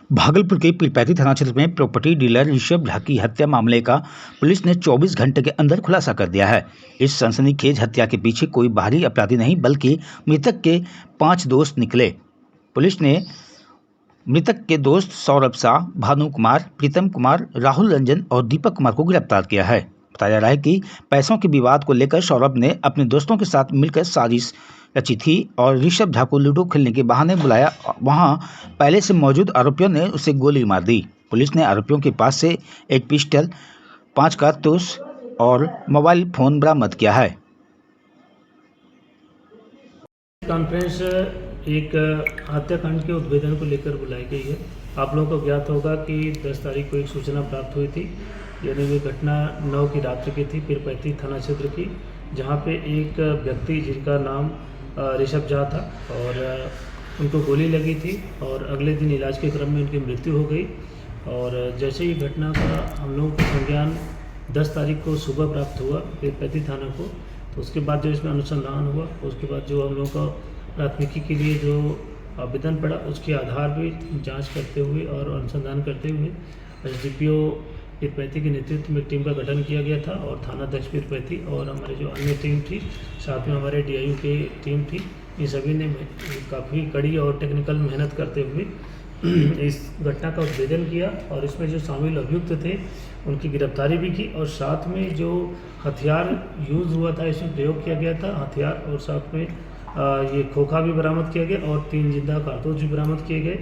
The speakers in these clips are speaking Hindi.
भागलपुर के पीरपैंती थाना क्षेत्र में प्रॉपर्टी डीलर ऋषभ झा की हत्या मामले का पुलिस ने 24 घंटे के अंदर खुलासा कर दिया है। इस सनसनीखेज हत्या के पीछे कोई बाहरी अपराधी नहीं बल्कि मृतक के 5 दोस्त निकले। पुलिस ने मृतक के दोस्त सौरभ शाह, भानु कुमार, प्रीतम कुमार, राहुल रंजन और दीपक कुमार को गिरफ्तार किया है। बताया जा रहा है कि पैसों के विवाद को लेकर सौरभ ने अपने दोस्तों के साथ मिलकर साजिश रची थी और ऋषभ झा को लूडो खेलने के बहाने बुलाया। वहां पहले से मौजूद आरोपियों ने उसे गोली मार दी। पुलिस ने आरोपियों के पास से एक पिस्टल, 5 कारतूस और मोबाइल फोन बरामद किया है। कॉन्फ्रेंस एक हत्याकांड के उद्भेदन को लेकर बुलाई गई है। आप लोगों को ज्ञात होगा कि 10 तारीख को एक सूचना प्राप्त हुई थी, यानी ये घटना 9 की रात्रि की थी, पीरपैंती थाना क्षेत्र की, जहां पे एक व्यक्ति जिनका नाम ऋषभ झा था और उनको गोली लगी थी और अगले दिन इलाज के क्रम में उनकी मृत्यु हो गई। और जैसे ही घटना का हम लोगों को संज्ञान 10 तारीख को सुबह प्राप्त हुआ पीरपैंती थाना को, तो उसके बाद जो इसमें अनुसंधान हुआ, उसके बाद जो हम लोगों का प्राथमिकी के लिए जो आवेदन पड़ा, उसके आधार पर जांच करते हुए और अनुसंधान करते हुए SDPO पीरपैंती के नेतृत्व में टीम का गठन किया गया था और थाना अध्यक्ष पीरपैंती और हमारे जो अन्य टीम थी, साथ में हमारे DIU की टीम थी, ये सभी ने काफ़ी कड़ी और टेक्निकल मेहनत करते हुए इस घटना का उद्भेदन किया और इसमें जो शामिल अभियुक्त थे उनकी गिरफ्तारी भी की और साथ में जो हथियार यूज़ हुआ था, इसमें प्रयोग किया गया था हथियार, और साथ में ये खोखा भी बरामद किया गया और 3 जिंदा कारतूस भी बरामद किए गए।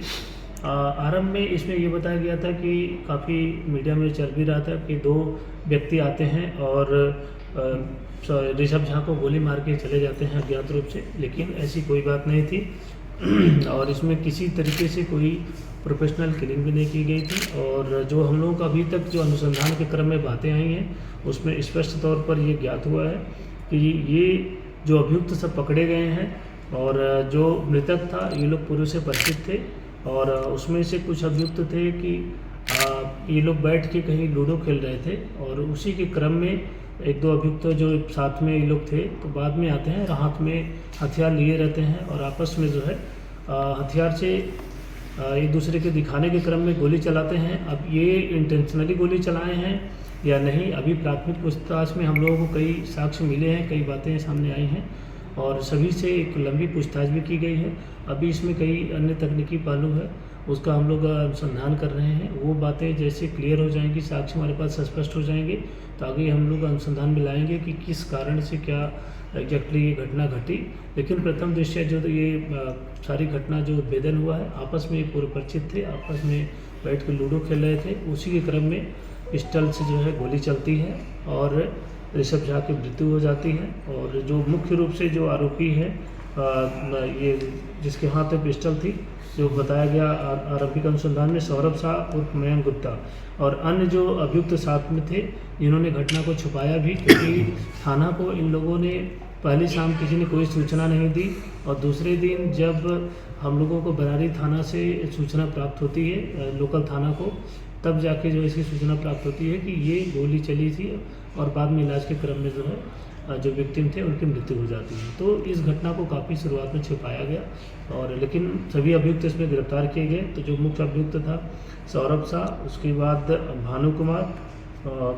आरंभ में इसमें ये बताया गया था कि काफ़ी मीडिया में चल भी रहा था कि 2 व्यक्ति आते हैं और ऋषभ झा को गोली मार के चले जाते हैं अज्ञात रूप से, लेकिन ऐसी कोई बात नहीं थी और इसमें किसी तरीके से कोई प्रोफेशनल किलिंग भी नहीं की गई थी। और जो हम लोगों का अभी तक जो अनुसंधान के क्रम में बातें आई हैं, उसमें स्पष्ट तौर पर ये ज्ञात हुआ है कि ये जो अभियुक्त सब पकड़े गए हैं और जो मृतक था, ये लोग पूर्व से परिचित थे और उसमें से कुछ अभियुक्त थे कि ये लोग बैठ के कहीं लूडो खेल रहे थे और उसी के क्रम में 1-2 अभियुक्त जो साथ में ये लोग थे, तो बाद में आते हैं, हाथ में हथियार लिए रहते हैं और आपस में जो है हथियार से एक दूसरे के दिखाने के क्रम में गोली चलाते हैं। अब ये इंटेंशनली गोली चलाए हैं या नहीं, अभी प्राथमिक पूछताछ में हम लोगों को कई साक्ष्य मिले हैं, कई बातें सामने आई हैं और सभी से एक लंबी पूछताछ भी की गई है। अभी इसमें कई अन्य तकनीकी पहलू है, उसका हम लोग अनुसंधान कर रहे हैं। वो बातें जैसे क्लियर हो जाएंगी, साक्ष्य हमारे पास स्पष्ट हो जाएंगे, तो आगे हम लोग अनुसंधान में लाएंगे कि किस कारण से क्या एग्जैक्टली ये घटना घटी। लेकिन प्रथम दृष्टया जो ये सारी घटना जो उद्भेदन हुआ है, आपस में पूर्व परिचित थे, आपस में बैठ कर लूडो खेल रहे थे, उसी के क्रम में पिस्टल से जो है गोली चलती है और ऋषभ झा की मृत्यु हो जाती है। और जो मुख्य रूप से जो आरोपी है, ये जिसके हाथ में पिस्टल थी, जो बताया गया आरंभिक अनुसंधान में, सौरभ शाह उर्फ मयंक गुप्ता, और अन्य जो अभियुक्त साथ में थे, जिन्होंने घटना को छुपाया भी, क्योंकि थाना को इन लोगों ने पहली शाम किसी ने कोई सूचना नहीं दी और दूसरे दिन जब हम लोगों को बरारी थाना से सूचना प्राप्त होती है, लोकल थाना को, तब जाके जो इसकी सूचना प्राप्त होती है कि ये गोली चली थी और बाद में इलाज के क्रम में जो है जो विक्टिम थे उनकी मृत्यु हो जाती है। तो इस घटना को काफ़ी शुरुआत में छिपाया गया और लेकिन सभी अभियुक्त इसमें गिरफ्तार किए गए। तो जो मुख्य अभियुक्त था सौरभ शाह, उसके बाद भानु कुमार,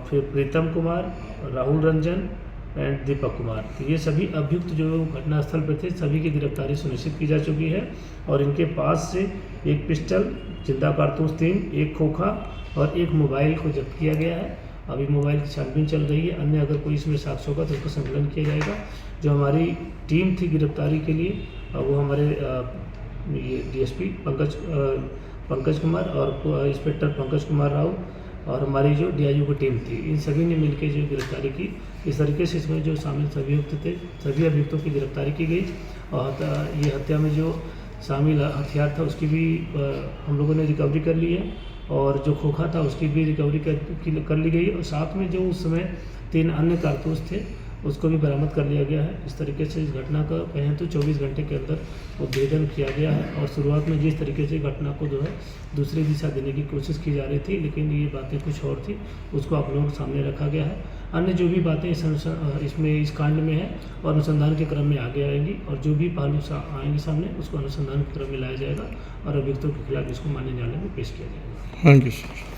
फिर प्रीतम कुमार, राहुल रंजन एंड दीपक कुमार, तो ये सभी अभियुक्त जो घटनास्थल पर थे, सभी की गिरफ्तारी सुनिश्चित की जा चुकी है और इनके पास से एक पिस्टल, जिंदा कारतूस 3, एक खोखा और एक मोबाइल को जब्त किया गया है। अभी मोबाइल की छानबीन चल रही है, अन्य अगर कोई इसमें साक्ष्य होगा तो उसका संकलन किया जाएगा। जो हमारी टीम थी गिरफ्तारी के लिए, वो हमारे ये DSP पंकज कुमार और इंस्पेक्टर पंकज कुमार राव और हमारी जो DIU की टीम थी, इन सभी ने मिलकर जो गिरफ्तारी की। इस तरीके से इसमें जो शामिल सभी अभियुक्त थे, सभी अभियुक्तों की गिरफ्तारी की गई और ये हत्या में जो शामिल हथियार था उसकी भी हम लोगों ने रिकवरी कर ली है और जो खोखा था उसकी भी रिकवरी कर ली गई और साथ में जो उस समय 3 अन्य कारतूस थे उसको भी बरामद कर लिया गया है। इस तरीके से इस घटना का कहें तो 24 घंटे के अंदर उद्भेदन किया गया है और शुरुआत में जिस तरीके से घटना को जो है दूसरी दिशा देने की कोशिश की जा रही थी, लेकिन ये बातें कुछ और थी, उसको आप लोगों के सामने रखा गया है। अन्य जो भी बातें इसमें इस कांड में है और अनुसंधान के क्रम में आगे आएंगी और जो भी पहलू आएंगे सामने उसको अनुसंधान के क्रम में लाया जाएगा और अभियुक्तों के खिलाफ इसको मान्य न्यायालय में पेश किया जाएगा। Thank you sir.